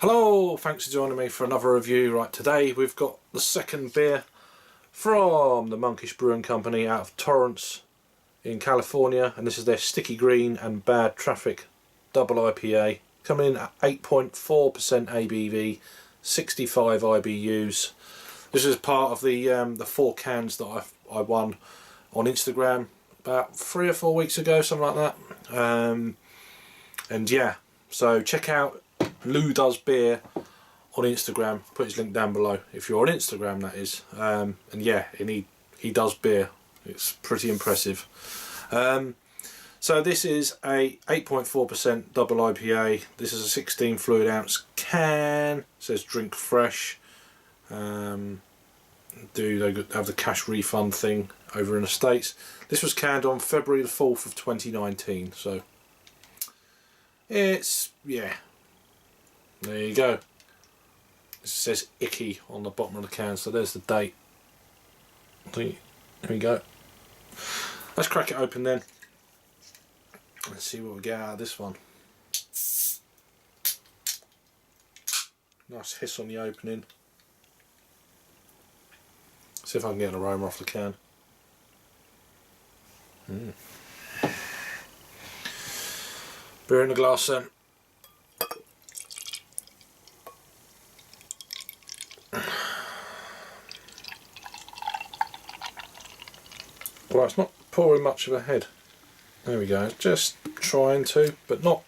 Hello, thanks for joining me for another review. Right, today we've got the second beer from the Monkish Brewing Company out of Torrance in California, and this is their Sticky Green and Bad Traffic Double IPA, coming in at 8.4% ABV, 65 IBUs. This is part of the 4 cans that I won on Instagram about 3 or 4 weeks ago, something like that. And yeah, so check out Lou Does Beer on Instagram. Put his link down below if you're on Instagram, that is. And yeah, and he does beer. It's pretty impressive. So this is a 8.4% double IPA. This is a 16 fluid ounce can. It says drink fresh. They have the cash refund thing over in the States. This was canned on February the 4th of 2019. So it's, yeah. There you go. It says icky on the bottom of the can, so there's the date. There we go. Let's crack it open then. Let's see what we get out of this one. Nice hiss on the opening. See if I can get an aroma off the can. Beer in the glass then. Well, it's not pouring much of a head. There we go. Just trying to, but not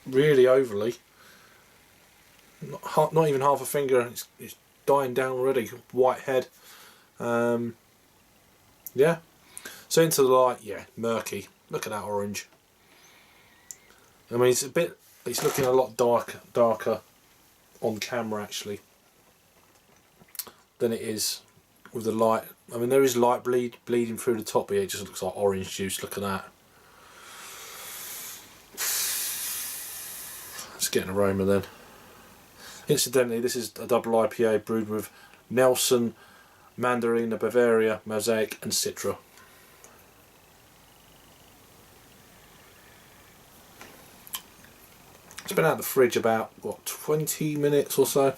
really overly. Not even half a finger. It's dying down already. White head. Yeah. So into the light, yeah, murky. Look at that orange. I mean, it's looking a lot darker on camera actually than it is with the light. I mean, there is light bleeding through the top here. It just looks like orange juice. Look at that. Let's get an aroma then. Incidentally, this is a double IPA brewed with Nelson, Mandarina, Bavaria, Mosaic and Citra. It's been out of the fridge about, what, 20 minutes or so.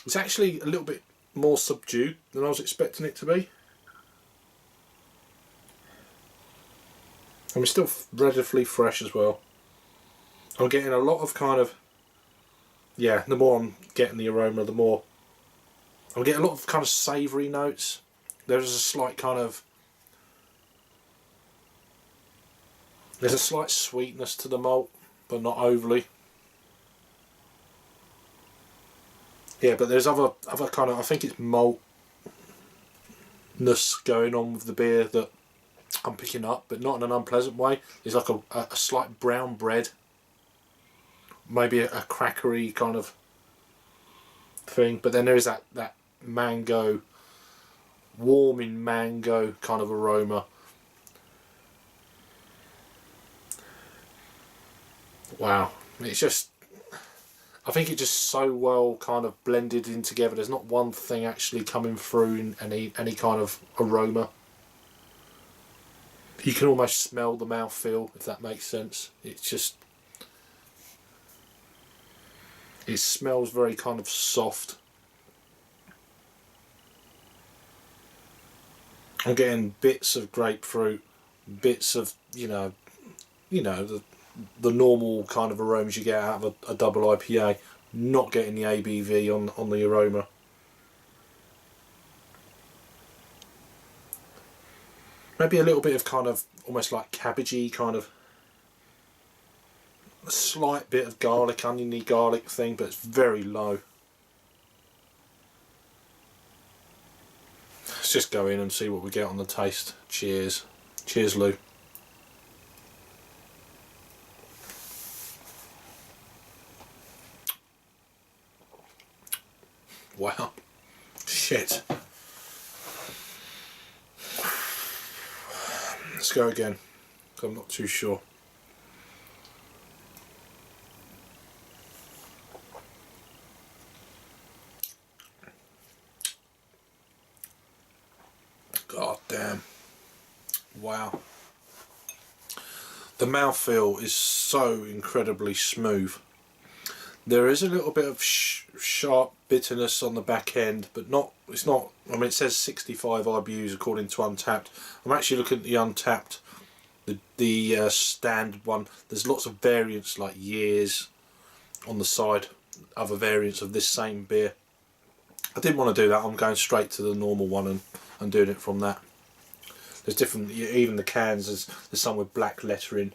It's actually a little bit more subdued than I was expecting it to be. And it's still relatively fresh as well. I'm getting a lot of kind of, yeah, the more I'm getting the aroma, the more I'm getting a lot of kind of savoury notes. There's a slight kind of, there's a slight sweetness to the malt, but not overly. Yeah, but there's other kind of, I think it's maltness going on with the beer that I'm picking up, but not in an unpleasant way. There's like a slight brown bread, maybe a crackery kind of thing, but then there is that mango, warming mango kind of aroma. Wow, it's just, I think it just so well kind of blended in together. There's not one thing actually coming through in any kind of aroma. You can almost smell the mouthfeel, if that makes sense. It's just, it smells very kind of soft. I'm getting bits of grapefruit, bits of, you know the normal kind of aromas you get out of a double IPA. Not getting the ABV on the aroma. Maybe a little bit of kind of almost like cabbagey kind of, a slight bit of garlic, oniony garlic thing, but it's very low. Let's just go in and see what we get on the taste. Cheers. Cheers, Lou. Wow. Shit. Let's go again. I'm not too sure. God damn. Wow. The mouthfeel is so incredibly smooth. There is a little bit of sharp bitterness on the back end, but not. It's not. I mean, it says 65 IBUs according to Untapped. I'm actually looking at the Untapped, the standard one. There's lots of variants like years on the side, other variants of this same beer. I didn't want to do that. I'm going straight to the normal one and doing it from that. There's different. Even the cans. There's some with black lettering.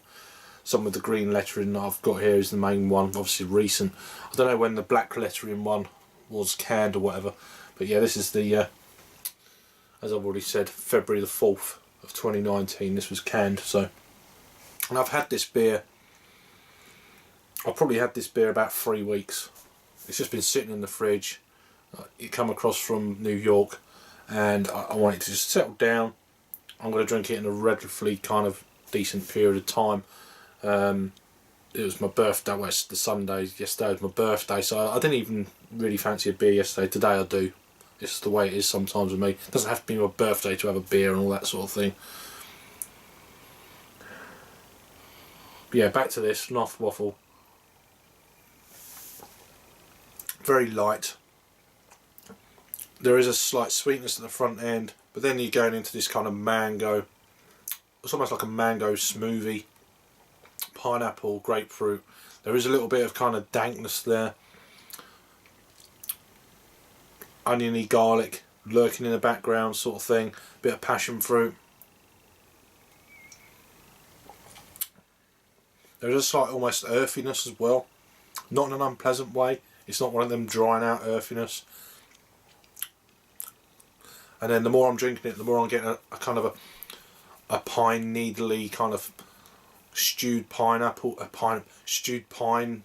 Some with the green lettering that I've got here is the main one, obviously recent. I don't know when the black lettering one was canned or whatever, but yeah, this is the, as I've already said, February the 4th of 2019, this was canned. So, and I've had this beer, I've probably had this beer about 3 weeks. It's just been sitting in the fridge. It come across from New York, and I want it to just settle down. I'm going to drink it in a relatively kind of decent period of time. It was my birthday, well, it's the Sunday, yesterday was my birthday, so I didn't even really fancy a beer yesterday. Today I do. It's the way it is sometimes with me. It doesn't have to be my birthday to have a beer and all that sort of thing. But yeah, back to this, North Waffle. Very light. There is a slight sweetness at the front end, but then you're going into this kind of mango. It's almost like a mango smoothie. Pineapple, grapefruit. There is a little bit of kind of dankness there. Oniony, garlic lurking in the background sort of thing. Bit of passion fruit. There is a slight almost earthiness as well. Not in an unpleasant way. It's not one of them drying out earthiness. And then the more I'm drinking it, the more I'm getting a kind of a pine needly kind of stewed pineapple, stewed pine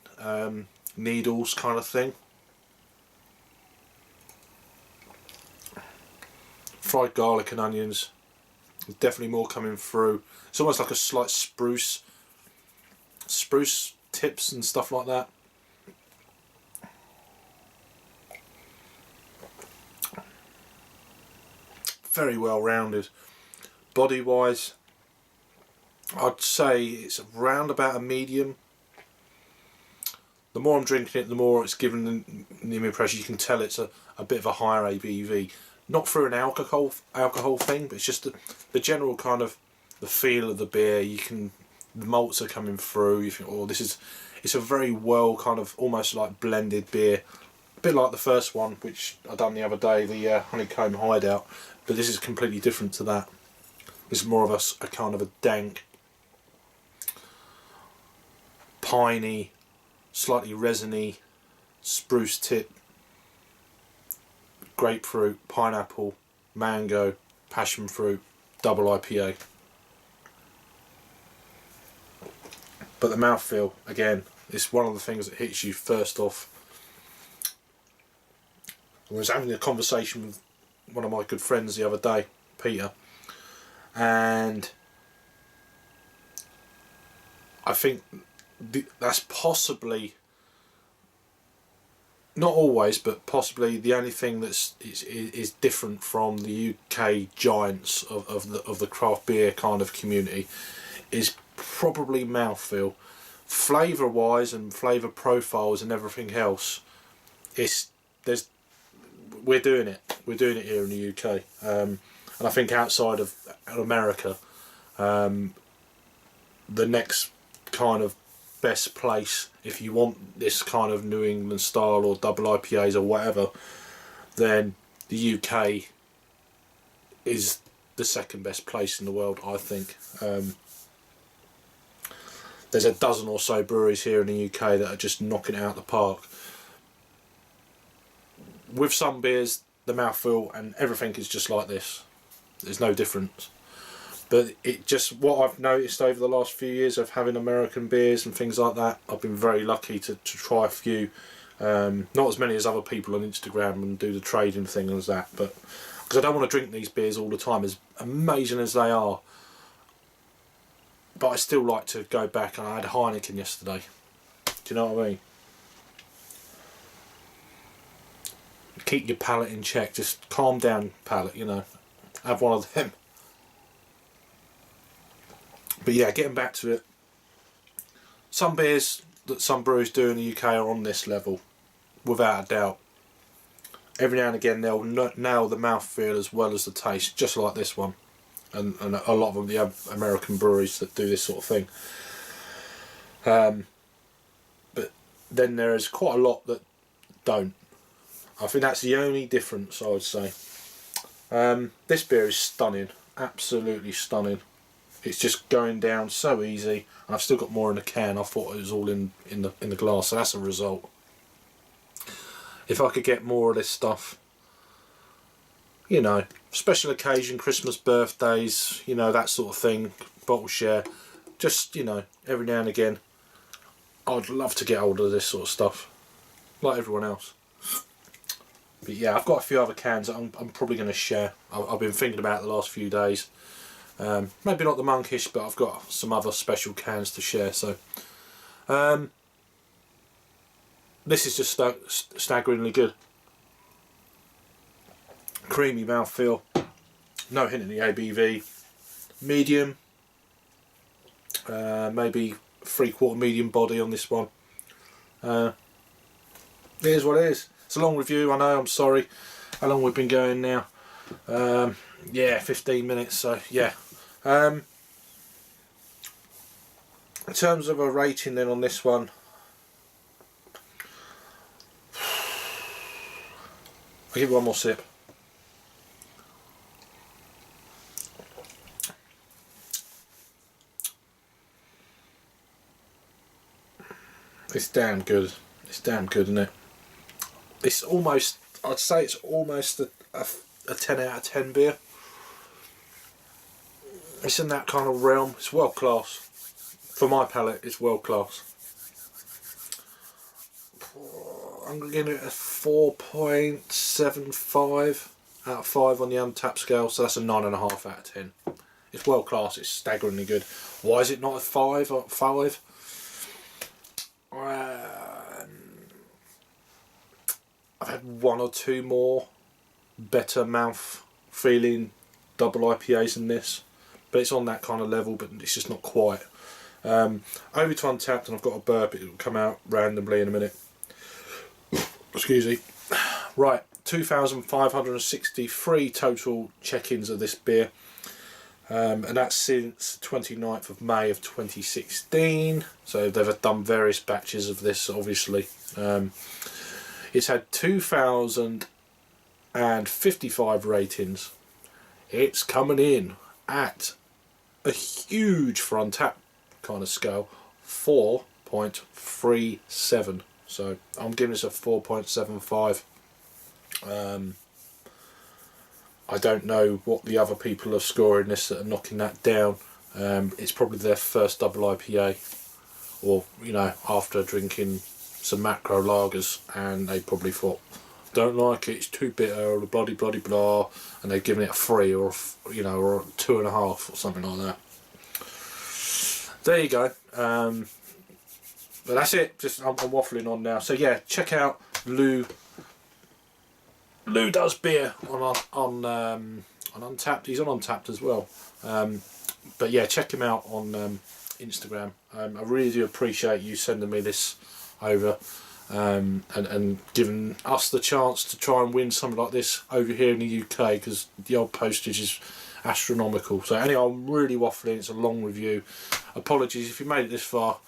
needles kind of thing. Fried garlic and onions. There's definitely more coming through. It's almost like a slight spruce tips and stuff like that. Very well rounded. Body wise, I'd say it's around about a medium. The more I'm drinking it, the more it's given the impression. You can tell it's a bit of a higher ABV. Not through an alcohol thing, but it's just the general kind of the feel of the beer. The malts are coming through. You think, oh, it's a very well kind of almost like blended beer. A bit like the first one, which I done the other day, the Honeycomb Hideout. But this is completely different to that. This is more of a kind of a dank, piney, slightly resiny, spruce tip, grapefruit, pineapple, mango, passion fruit, double IPA. But the mouthfeel, again, is one of the things that hits you first off. I was having a conversation with one of my good friends the other day, Peter, and I think that's possibly, not always, but possibly the only thing that's is different from the UK giants of the craft beer kind of community is probably mouthfeel. Flavour wise and flavour profiles and everything else, we're doing it here in the UK, and I think outside of America, the next kind of best place if you want this kind of New England style or double IPAs or whatever, then the UK is the second best place in the world, I think. There's a dozen or so breweries here in the UK that are just knocking it out of the park. With some beers, the mouthfeel and everything is just like this. There's no difference. But what I've noticed over the last few years of having American beers and things like that, I've been very lucky to try a few. Not as many as other people on Instagram and do the trading thing as that, but because I don't want to drink these beers all the time, as amazing as they are. But I still like to go back, and I had Heineken yesterday. Do you know what I mean? Keep your palate in check, just calm down palate, you know. have one of them. But yeah, getting back to it, some beers that some breweries do in the UK are on this level, without a doubt. Every now and again they'll nail the mouthfeel as well as the taste, just like this one. And a lot of them, the American breweries that do this sort of thing. But then there is quite a lot that don't. I think that's the only difference, I would say. This beer is stunning, absolutely stunning. It's just going down so easy. I've still got more in the can. I thought it was all in the glass, so that's a result. If I could get more of this stuff, you know, special occasion, Christmas, birthdays, you know, that sort of thing, bottle share, just, you know, every now and again, I'd love to get hold of this sort of stuff, like everyone else. But yeah, I've got a few other cans that I'm probably going to share. I've been thinking about it the last few days. Maybe not the Monkish, but I've got some other special cans to share. So this is just staggeringly good. Creamy mouthfeel, no hint of the ABV, medium, maybe 3/4 medium body on this one. It is what it is. It's a long review, I know, I'm sorry. How long we've been going now? Yeah, 15 minutes, so yeah. In terms of a rating then on this one, I'll give it one more sip. It's damn good. It's damn good, isn't it? It's almost, I'd say it's almost a 10 out of 10 beer. It's in that kind of realm. It's world class. For my palate, it's world class. I'm going to give it a 4.75 out of 5 on the Untapped scale, so that's a 9.5 out of 10. It's world class, it's staggeringly good. Why is it not a 5 or 5? I've had one or two more better mouth feeling double IPAs than this, but it's on that kind of level, but it's just not quite. Over to Untapped, and I've got a burp, it will come out randomly in a minute. Excuse me. Right, 2,563 total check-ins of this beer, and that's since 29th of May of 2016, so they've done various batches of this, obviously. It's had 2,055 ratings. It's coming in at a huge, for Untapped kind of scale, 4.37. So I'm giving this a 4.75. I don't know what the other people are scoring this that are knocking that down. It's probably their first double IPA, or, you know, after drinking some macro lagers, and they probably thought, don't like it, it's too bitter, or blah blah blah blah, and they've given it a 3 or, you know, or 2.5 or something like that. There you go. But that's it. Just I'm waffling on now. So yeah, check out Lou. Lou does beer on Untapped. He's on Untapped as well. But yeah, check him out on Instagram. I really do appreciate you sending me this over, and giving us the chance to try and win something like this over here in the UK, because the old postage is astronomical. So anyway, I'm really waffling. It's a long review. Apologies if you made it this far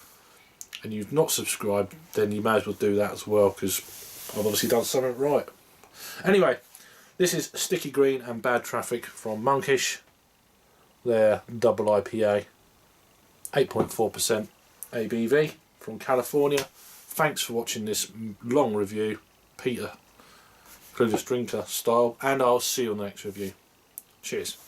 and you've not subscribed, then you may as well do that as well, because I've obviously done something right. Anyway, this is Sticky Green and Bad Traffic from Monkish. Their double IPA, 8.4% ABV from California. Thanks for watching this long review, Peter, Clueless Drinker style, and I'll see you on the next review. Cheers.